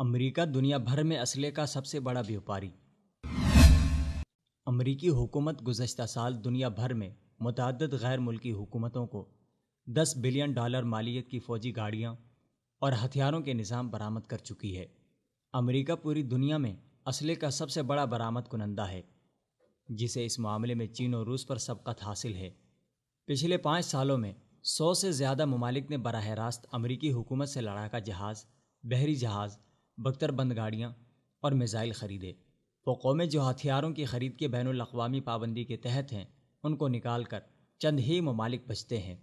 امریکہ دنیا بھر میں اسلحے کا سب سے بڑا بیوپاری۔ امریکی حکومت گزشتہ سال دنیا بھر میں متعدد غیر ملکی حکومتوں کو $10 بلین مالیت کی فوجی گاڑیاں اور ہتھیاروں کے نظام برآمد کر چکی ہے۔ امریکہ پوری دنیا میں اسلحے کا سب سے بڑا برآمد کنندہ ہے، جسے اس معاملے میں چین اور روس پر سبقت حاصل ہے۔ پچھلے 5 سالوں میں 100 سے زیادہ ممالک نے براہ راست امریکی حکومت سے لڑاکا جہاز، بحری جہاز، بختر بند گاڑیاں اور میزائل خریدے۔ وہ قومیں جو ہتھیاروں کی خرید کے بین الاقوامی پابندی کے تحت ہیں، ان کو نکال کر چند ہی ممالک بچتے ہیں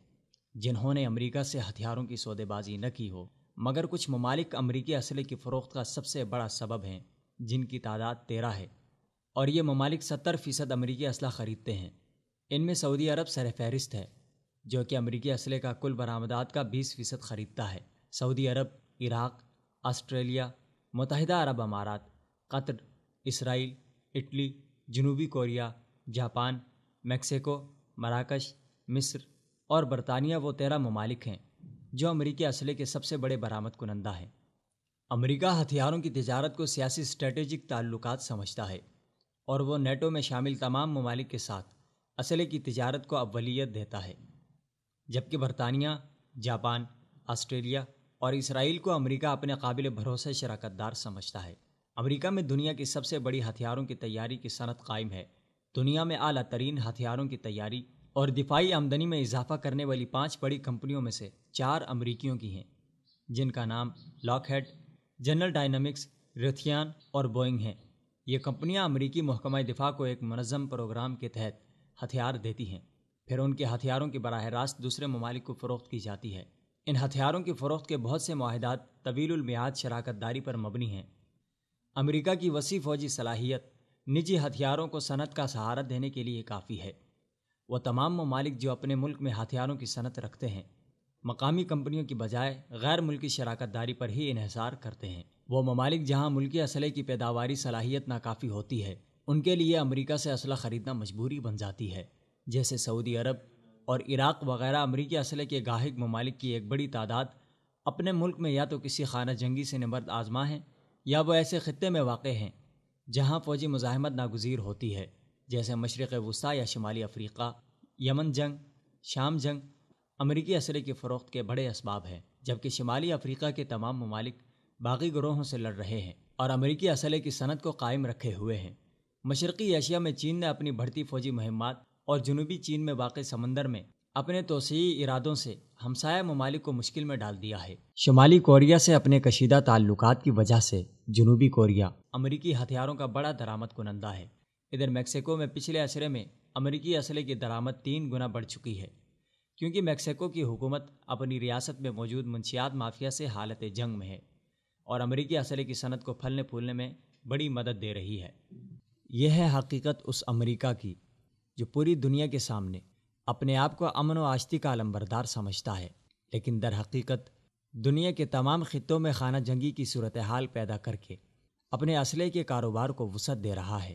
جنہوں نے امریکہ سے ہتھیاروں کی سودے بازی نہ کی ہو، مگر کچھ ممالک امریکی اسلحے کی فروخت کا سب سے بڑا سبب ہیں، جن کی تعداد 13 ہے، اور یہ ممالک 70% امریکی اسلحہ خریدتے ہیں۔ ان میں سعودی عرب سر فہرست ہے، جو کہ امریکی اسلحے کا کل برآمدات کا 20% خریدتا ہے۔ سعودی عرب، عراق، آسٹریلیا، متحدہ عرب امارات، قطر، اسرائیل، اٹلی، جنوبی کوریا، جاپان، میکسیکو، مراکش، مصر اور برطانیہ وہ 13 ممالک ہیں جو امریکی اسلحے کے سب سے بڑے برآمد کنندہ ہیں۔ امریکہ ہتھیاروں کی تجارت کو سیاسی اسٹریٹجک تعلقات سمجھتا ہے، اور وہ نیٹو میں شامل تمام ممالک کے ساتھ اسلحے کی تجارت کو اولویت دیتا ہے، جبکہ برطانیہ، جاپان، آسٹریلیا اور اسرائیل کو امریکہ اپنے قابل بھروسہ شراکت دار سمجھتا ہے۔ امریکہ میں دنیا کی سب سے بڑی ہتھیاروں کی تیاری کی صنعت قائم ہے۔ دنیا میں اعلیٰ ترین ہتھیاروں کی تیاری اور دفاعی آمدنی میں اضافہ کرنے والی 5 بڑی کمپنیوں میں سے 4 امریکیوں کی ہیں، جن کا نام لاک ہیڈ، جنرل ڈائنامکس، ریتھیان اور بوئنگ ہیں۔ یہ کمپنیاں امریکی محکمہ دفاع کو ایک منظم پروگرام کے تحت ہتھیار دیتی ہیں، پھر ان کے ہتھیاروں کی براہ راست دوسرے ممالک کو فروخت کی جاتی ہے۔ ان ہتھیاروں کی فروخت کے بہت سے معاہدات طویل المیعاد شراکت داری پر مبنی ہیں۔ امریکہ کی وسیع فوجی صلاحیت نجی ہتھیاروں کو صنعت کا سہارا دینے کے لیے کافی ہے۔ وہ تمام ممالک جو اپنے ملک میں ہتھیاروں کی صنعت رکھتے ہیں، مقامی کمپنیوں کی بجائے غیر ملکی شراکت داری پر ہی انحصار کرتے ہیں۔ وہ ممالک جہاں ملکی اسلحے کی پیداواری صلاحیت ناکافی ہوتی ہے، ان کے لیے امریکہ سے اسلحہ خریدنا مجبوری بن جاتی ہے، جیسے سعودی عرب اور عراق وغیرہ۔ امریکی اسلحے کے گاہک ممالک کی ایک بڑی تعداد اپنے ملک میں یا تو کسی خانہ جنگی سے نبرد آزما ہیں، یا وہ ایسے خطے میں واقع ہیں جہاں فوجی مزاحمت ناگزیر ہوتی ہے، جیسے مشرق وسطیٰ یا شمالی افریقہ۔ یمن جنگ، شام جنگ امریکی اسلحے کی فروخت کے بڑے اسباب ہیں، جبکہ شمالی افریقہ کے تمام ممالک باغی گروہوں سے لڑ رہے ہیں اور امریکی اسلحے کی صنعت کو قائم رکھے ہوئے ہیں۔ مشرقی ایشیا میں چین نے اپنی بڑھتی فوجی مہمات اور جنوبی چین میں واقع سمندر میں اپنے توسیعی ارادوں سے ہمسایہ ممالک کو مشکل میں ڈال دیا ہے۔ شمالی کوریا سے اپنے کشیدہ تعلقات کی وجہ سے جنوبی کوریا امریکی ہتھیاروں کا بڑا درآمد کنندہ ہے۔ ادھر میکسیکو میں پچھلے عشرے میں امریکی اسلحے کی درآمد 3 گنا بڑھ چکی ہے، کیونکہ میکسیکو کی حکومت اپنی ریاست میں موجود منشیات مافیا سے حالت جنگ میں ہے اور امریکی اسلحے کی صنعت کو پھلنے پھولنے میں بڑی مدد دے رہی ہے۔ یہ ہے حقیقت اس امریکہ کی جو پوری دنیا کے سامنے اپنے آپ کو امن و آشتی کا علمبردار سمجھتا ہے، لیکن در حقیقت دنیا کے تمام خطوں میں خانہ جنگی کی صورتحال پیدا کر کے اپنے اسلحے کے کاروبار کو وسعت دے رہا ہے۔